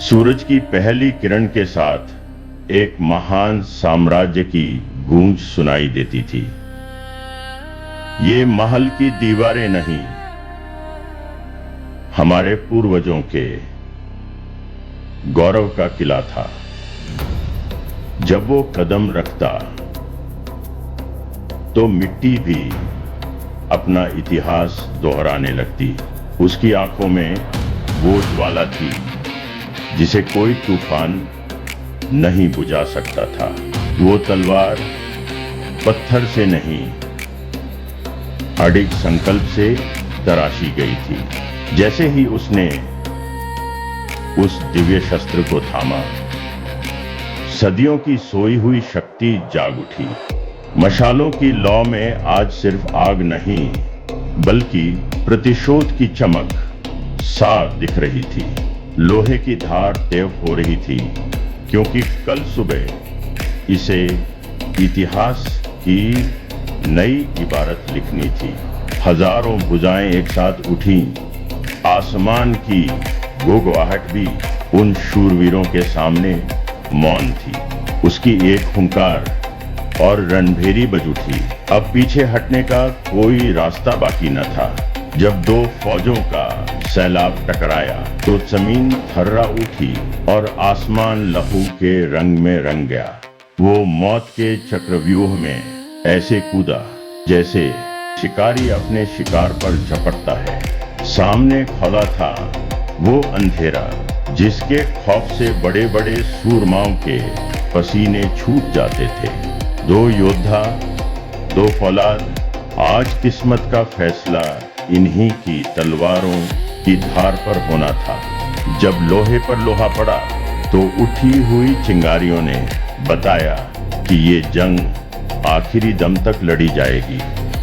सूरज की पहली किरण के साथ एक महान साम्राज्य की गूंज सुनाई देती थी। ये महल की दीवारें नहीं, हमारे पूर्वजों के गौरव का किला था। जब वो कदम रखता तो मिट्टी भी अपना इतिहास दोहराने लगती। उसकी आंखों में वो ज्वाला थी जिसे कोई तूफान नहीं बुझा सकता था। वो तलवार पत्थर से नहीं, अडिग संकल्प से तराशी गई थी। जैसे ही उसने उस दिव्य शस्त्र को थामा, सदियों की सोई हुई शक्ति जाग उठी। मशालों की लौ में आज सिर्फ आग नहीं, बल्कि प्रतिशोध की चमक साफ दिख रही थी। लोहे की धार तेव हो रही थी, क्योंकि कल सुबह इसे इतिहास की नई इबारत लिखनी थी। हजारों भुजाएं एक साथ उठी। आसमान की गुगवाहट भी उन शूरवीरों के सामने मौन थी। उसकी एक हुंकार और रणभेरी बज उठी। अब पीछे हटने का कोई रास्ता बाकी न था। जब दो फौजों का सैलाब टकराया तो जमीन थर्रा उठी और आसमान लहू के रंग में रंग गया। वो मौत के चक्रव्यूह में ऐसे कूदा जैसे शिकारी अपने शिकार पर झपटता है। सामने खड़ा था वो अंधेरा जिसके खौफ से बड़े बड़े सूरमाओं के पसीने छूट जाते थे। दो योद्धा, दो फौलाद, आज किस्मत का फैसला इन्हीं की तलवारों की धार पर होना था। जब लोहे पर लोहा पड़ा तो उठी हुई चिंगारियों ने बताया कि ये जंग आखिरी दम तक लड़ी जाएगी।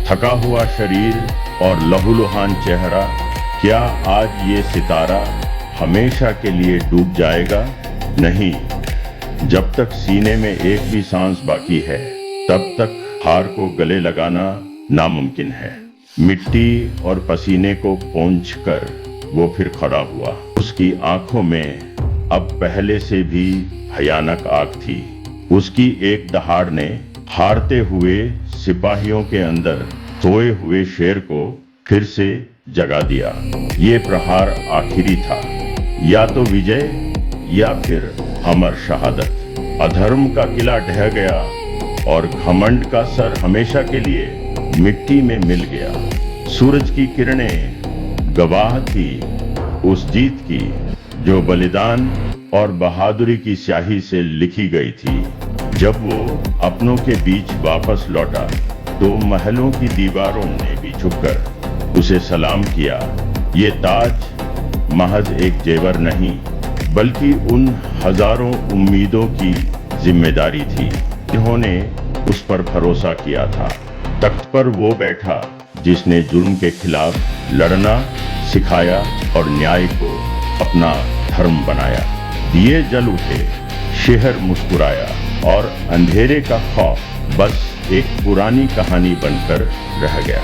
थका हुआ शरीर और लहूलुहान चेहरा, क्या आज ये सितारा हमेशा के लिए डूब जाएगा? नहीं, जब तक सीने में एक भी सांस बाकी है तब तक हार को गले लगाना नामुमकिन है। मिट्टी और पसीने को पोंछकर वो फिर खड़ा हुआ। उसकी आंखों में अब पहले से भी भयानक आग थी। उसकी एक दहाड़ ने हारते हुए सिपाहियों के अंदर सोए हुए शेर को फिर से जगा दिया। ये प्रहार आखिरी था, या तो विजय या फिर अमर शहादत। अधर्म का किला ढह गया और घमंड का सर हमेशा के लिए मिट्टी में मिल गया। सूरज की किरणें गवाह थी उस जीत की जो बलिदान और बहादुरी की स्याही से लिखी गई थी। जब वो अपनों के बीच वापस लौटा तो महलों की दीवारों ने भी झुककर उसे सलाम किया। ये ताज महज एक जेवर नहीं, बल्कि उन हजारों उम्मीदों की जिम्मेदारी थी जिन्होंने उस पर भरोसा किया था। तख्त पर वो बैठा जिसने जुल्म के खिलाफ लड़ना सिखाया और न्याय को अपना धर्म बनाया। दिए जल उठे, शहर मुस्कुराया और अंधेरे का खौफ बस एक पुरानी कहानी बनकर रह गया।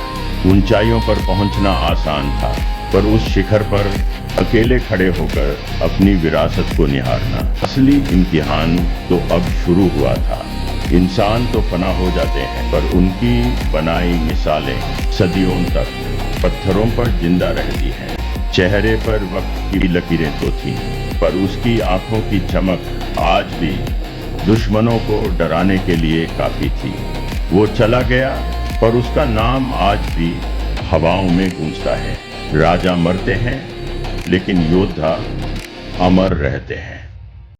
ऊंचाइयों पर पहुंचना आसान था, पर उस शिखर पर अकेले खड़े होकर अपनी विरासत को निहारना असली इम्तिहान तो अब शुरू हुआ था। इंसान तो फना हो जाते हैं, पर उनकी बनाई मिसालें सदियों तक पत्थरों पर जिंदा रहती हैं। चेहरे पर वक्त की लकीरें तो थीं, पर उसकी आंखों की चमक आज भी दुश्मनों को डराने के लिए काफी थी। वो चला गया, पर उसका नाम आज भी हवाओं में गूंजता है। राजा मरते हैं, लेकिन योद्धा अमर रहते हैं।